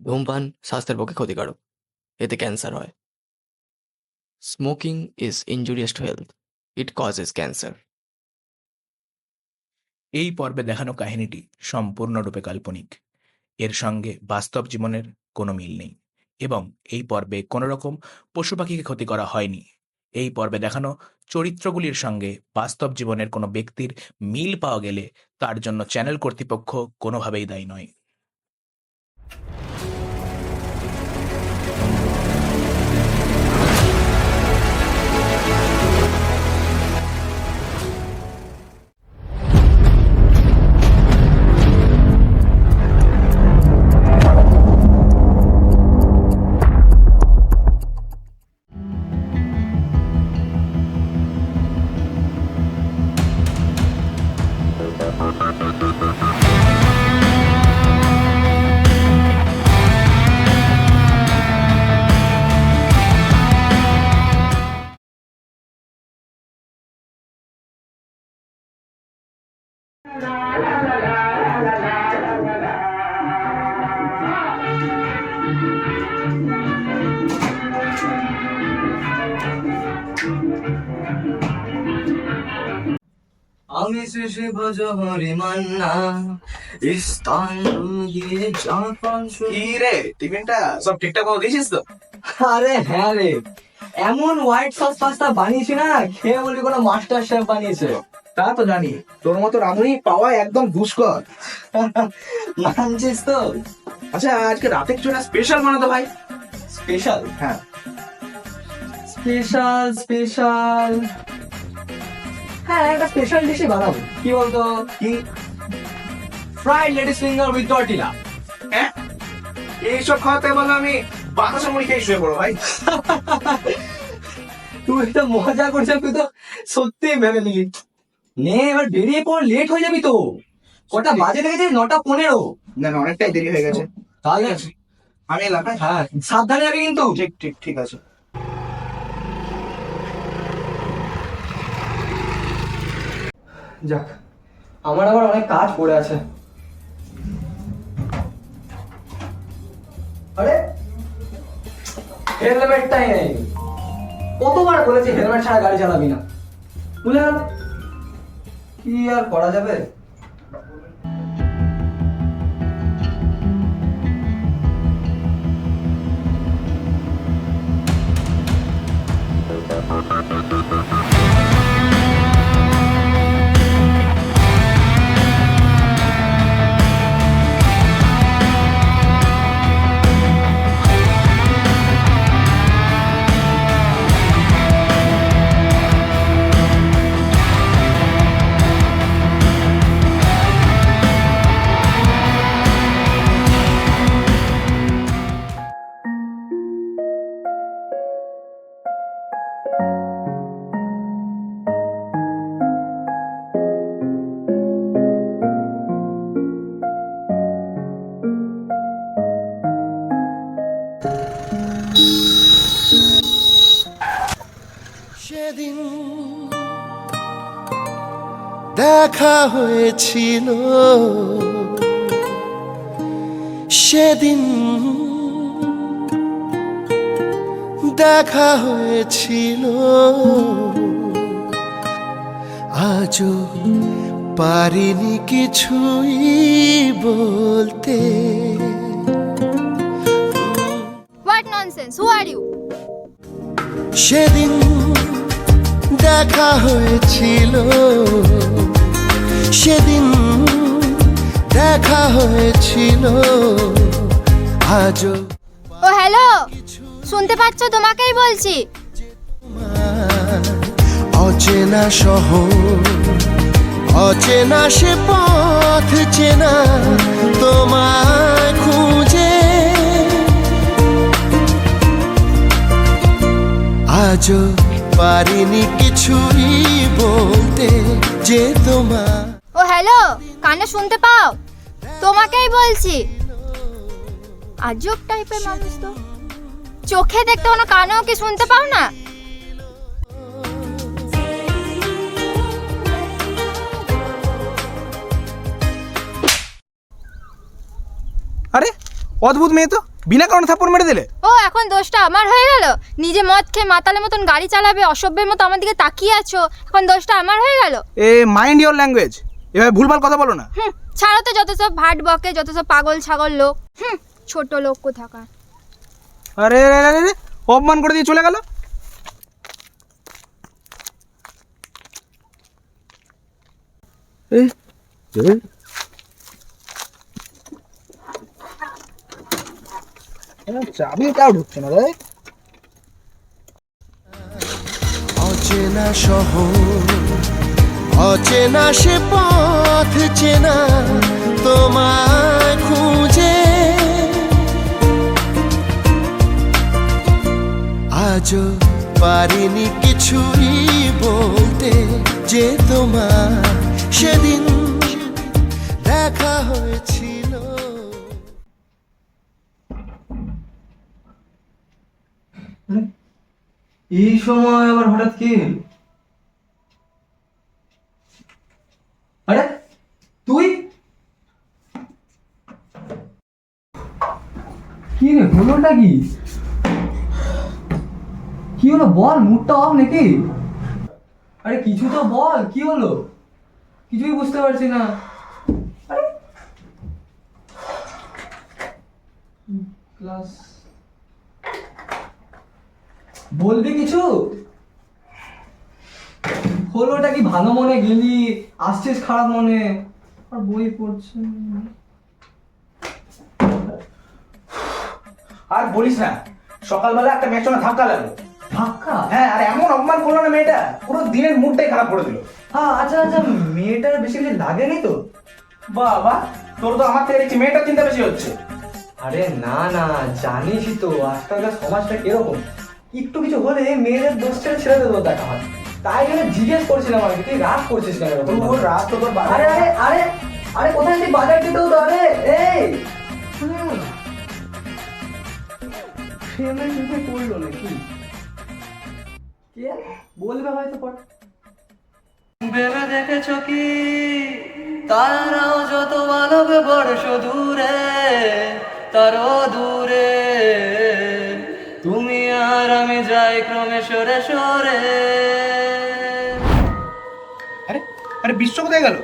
ধূমপান স্বাস্থ্যের পক্ষে ক্ষতিকারক, এতে ক্যান্সার হয়। Smoking is injurious to health, it causes cancer. এই পর্বে দেখানো কাহিনীটি সম্পূর্ণরূপে কাল্পনিক। এর সঙ্গে বাস্তব জীবনের কোনো মিল নেই এবং এই পর্বে কোনো রকম পশু পাখিকে ক্ষতি করা হয়নি। এই পর্বে দেখানো চরিত্রগুলির সঙ্গে বাস্তব জীবনের কোনো ব্যক্তির মিল পাওয়া গেলে তার জন্য চ্যানেল কর্তৃপক্ষ কোনোভাবেই দায়ী নয়। আমি শেষে ভজহরি মান্না স্থান গিয়ে যখন কি রে, টিফিনটা সব ঠিকঠাক ভাবে দিয়েছিস তো? আরে হ্যাঁ রে, এমন হোয়াইট সস পাস্তা বানিয়েছি না, খেয়ে বলি কোনো মাস্টার শেফ বানিয়েছে। তা তো জানি, তোর মতো রাঁধুনি পাওয়া একদম দুষ্কর। মানছিস তো? আচ্ছা, আজকে রাতে কিছু একটা স্পেশাল বানাতো ভাই। স্পেশাল? হ্যাঁ, স্পেশাল স্পেশাল, হ্যাঁ একটা স্পেশাল ডিশই বানাবো। কি বলতো? কি? Fried ladies finger with tortilla. হ্যাঁ, এইসব খাওয়াতে বলো আমি বাতাসা মুড়ি খেয়ে শুয়ে পড়ো ভাই। তুই তো মজা করছিস, তুই তো সত্যি ভেবে নিলি। নে এবার বেরিয়ে পড়, লেট হয়ে যাবি তো। কটা বাজে দেখেছিস? 9:15। না না, অনেকটাই দেরি হয়ে গেছে। তাহলে আমি এলাম। হ্যাঁ, সাবধানে যাবি কিন্তু। ঠিক ঠিক ঠিক আছে। যাক, আমার আবার অনেক কাজ পড়ে আছে। আরে হেলমেটটাই নেই। কতবার বলেছি হেলমেট ছাড়া গাড়ি চালাবি না, বুঝলে গেল। কি আর করা যাবে। সেদিন দেখা হয়েছিল, সেদিন দেখা হয়েছিল, আজও পারিনি কিছুই বলতে। What nonsense? Who are you? সেদিন দেখা হয়েছিল, সেদিন দেখা হয়েছিল, আজও ও হ্যালো, শুনতে পাচ্ছ? তোমাকেই বলছি। অচেনা শহর, অচেনা সে পথ চেনা তোমায় খুঁজে, আজও পারিনি কিছুই বলতে যে তোমার। ও হ্যালো, কানে শুনতে পাও? তোমাকেই বলছি। আজব টাইপের মানুষ তো, চোখে দেখতে কোনো, কানেও কি শুনতে পাও না? আরে অদ্ভুত মেয়ে তো, বিনা কারণে থাপ্পড় মেরে দিলে? ও এখন দোষটা আমার হয়ে গেল? নিজে মদ খেয়ে মাতালের মতন গাড়ি চালাবে, অসভ্যের মতো আমার দিকে তাকিয়ে আছো, এখন দোষটা আমার হয়ে গেল? এ মাইন্ড ইওর ল্যাঙ্গুয়েজ, এভাবে ভুলভাল কথা বলো না। ছাড়ো তো, যত সব ভাট বকে, যত সব পাগল ছাগল লোক। ছোট লোক কোথাকার। আরে আরে আরে আরে, অপমান করে দিয়ে চলে গেল। চাবিটাও ঢুকছে না রে। অচেনা শহর, অচেনা সে পথ চেনা তোমায় খুঁজে, আজও পারিনি কিছুই বলতে, যে তোমার সেদিন দেখা হয়েছিল। এই সময় আবার হঠাৎ কি? আরে তুই কি রে, হলোটা কি? কি হলো বল, মুডটা অফ নাকি? আরে কিছু তো বল, কি হলো? কিছুই বুঝতে পারছি না। আরে ক্লাস বলবি কিছু? হলোটা কি? ভালো মনে গেলি, আসছিস খারাপ মনে, আর বই পড়ছে। আর বলিস না, সকালবেলা একটা মেয়ের সঙ্গে ধাক্কা লাগলো। ধাক্কা? হ্যাঁ, আর এমন অপমান করলো না মেয়েটা, পুরো দিনের মুডটাই খারাপ করে দিল। হ্যাঁ আচ্ছা আচ্ছা, মেয়েটার বেশি কিছু লাগেনি তো? বাবা, তোর তো আমার থেকে দেখছি মেয়েটার চিন্তা বেশি হচ্ছে। আরে না না, জানিসই তো আজকালকার সমাজটা কিরকম, একটু কিছু হলে মেয়েদের দোষ ছেড়ে ছেড়ে দেবো দেখা হয়। তাই জন্য জিজ্ঞেস করছিলাম আর কি, তুই রাগ করছিস কেন এরকম? তোর রাত তো তোর বাবা। আরে আরে আরে আরে কোথায় তুই বাজার দিতেও তো? আরে এই ফ্রেমের মুখে পড়লো নাকি? কে বলবে হয়তো পর। ভেবে দেখেছো কি তারাও যত ভালোবে বর্ষ দূরে, তারও দূরে তুমি আর আমি যাই ক্রমে সরে সরে। আরে আরে, বিশ্ব কোথায় গেল?